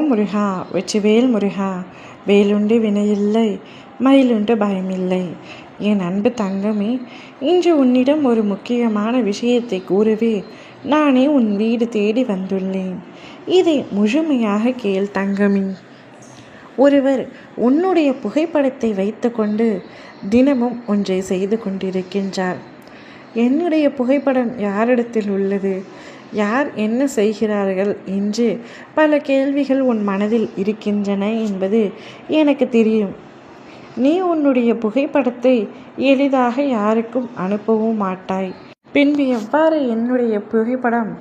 ஓம் முருகா வெற்றிவேல் முருகா. வேலுண்டு வினையில்லை, மயிலுண்டு பயமில்லை. என் அன்பு தங்கமே, இன்று உன்னிடம் ஒரு முக்கியமான விஷயத்தை கூறவே நானே உன் வீடு தேடி வந்துள்ளேன். இதை முழுமையாக கேள் தங்கமி. ஒருவர் உன்னுடைய புகைப்படத்தை வைத்துக்கொண்டு தினமும் ஒன்றை செய்து கொண்டிருக்கின்றார். என்னுடைய புகைப்படம் யாரிடத்தில் உள்ளது, யார் என்ன செய்கிறார்கள் என்று பல கேள்விகள் உன் மனதில் இருக்கின்றன என்பது எனக்கு தெரியும். நீ உன்னுடைய புகைப்படத்தை எளிதாக யாருக்கும் அனுப்பவும் மாட்டாய். பின்பு எவ்வாறு என்னுடைய புகைப்படம்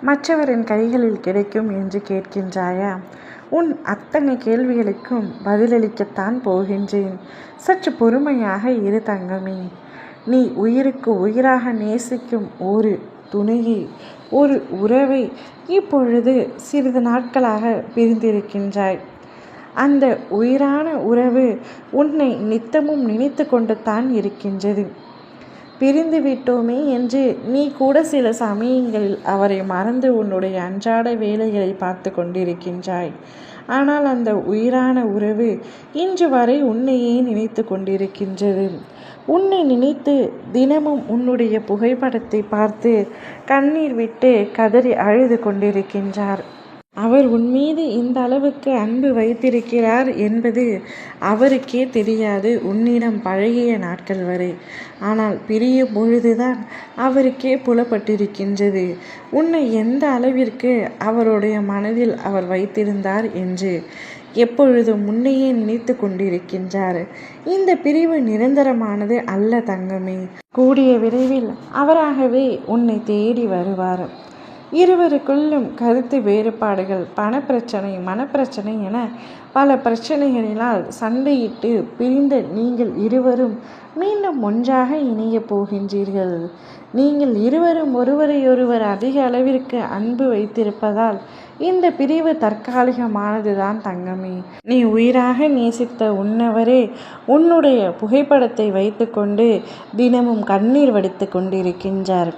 மற்றவரின் கைகளில் கிடைக்கும் என்று கேட்கின்றாயா? உன் அத்தனை கேள்விகளுக்கும் பதிலளிக்கத்தான் போகின்றேன். சற்று பொறுமையாக இரு தங்கமே. நீ உயிருக்கு உயிராக நேசிக்கும் ஒரு துணையை, ஒரு உறவை இப்பொழுது சிறிது நாட்களாக பிரிந்திருக்கின்றாய். அந்த உயிரான உறவு உன்னை நித்தமும் நினைத்து கொண்டு தான் இருக்கின்றது. பிரிந்து விட்டோமே என்று நீ கூட சில சமயங்களில் அவரை மறந்து உன்னுடைய அன்றாட வேலைகளை பார்த்து கொண்டிருக்கின்றாய். ஆனால் அந்த உயிரான உறவு இன்று வரை உன்னையே நினைத்து கொண்டிருக்கின்றது. உன்னை நினைத்து தினமும் உன்னுடைய புகைப்படத்தை பார்த்து கண்ணீர் விட்டு கதறி அழுது கொண்டிருக்கின்றார். அவர் உன்மீது இந்த அளவுக்கு அன்பு வைத்திருக்கிறார் என்பது அவருக்கே தெரியாது உன்னிடம் பழகிய நாட்கள் வரை. ஆனால் பிரியும் பொழுதுதான் அவருக்கே புலப்பட்டிருக்கின்றது உன்னை எந்த அளவிற்கு அவருடைய மனதில் அவர் வைத்திருந்தார் என்று. எப்பொழுதும் முன்னையே நினைத்து கொண்டிருக்கின்றார். இந்த பிரிவு நிரந்தரமானது அல்ல தங்கமே. கூடிய விரைவில் அவராகவே உன்னை தேடி வருவார். இருவருக்குள்ளும் கருத்து வேறுபாடுகள், பணப்பிரச்சனை, மனப்பிரச்சனை என பல பிரச்சனைகளினால் சண்டையிட்டு பிரிந்த நீங்கள் இருவரும் மீண்டும் ஒன்றாக இணைய போகின்றீர்கள். நீங்கள் இருவரும் ஒருவரையொருவர் அதிக அளவிற்கு அன்பு வைத்திருப்பதால் இந்த பிரிவு தற்காலிகமானதுதான் தங்கமே. நீ உயிராக நேசித்த உன்னவரே உன்னுடைய புகைப்படத்தை வைத்துக்கொண்டு தினமும் கண்ணீர் வடித்து கொண்டிருக்கின்றார்.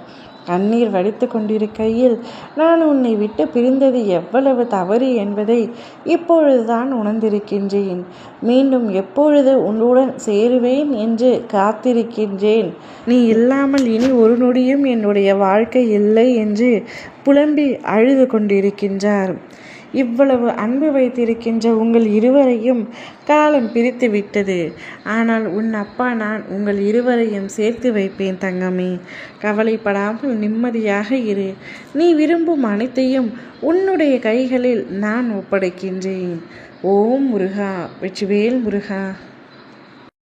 கண்ணீர் வடித்து கொண்டிருக்கையில் நான் உன்னை விட்டு பிரிந்தது எவ்வளவு தவறு என்பதை இப்பொழுதுதான் உணர்ந்திருக்கின்றேன். மீண்டும் எப்பொழுது உன்னுடன் சேருவேன் என்று காத்திருக்கின்றேன். நீ இல்லாமல் இனி ஒரு நொடியும் என்னுடைய வாழ்க்கை இல்லை என்று புலம்பி அழுது கொண்டிருக்கின்றார். இவ்வளவு அன்பு வைத்திருக்கின்ற உங்கள் இருவரையும் காலம் பிரித்து விட்டது. ஆனால் உன் அப்பா நான் உங்கள் இருவரையும் சேர்த்து வைப்பேன் தங்கமே. கவலைப்படாமல் நிம்மதியாக இரு. நீ விரும்பும் அனைத்தையும் உன்னுடைய கைகளில் நான் ஒப்படைக்கின்றேன். ஓம் முருகா வெற்றிவேல் முருகா.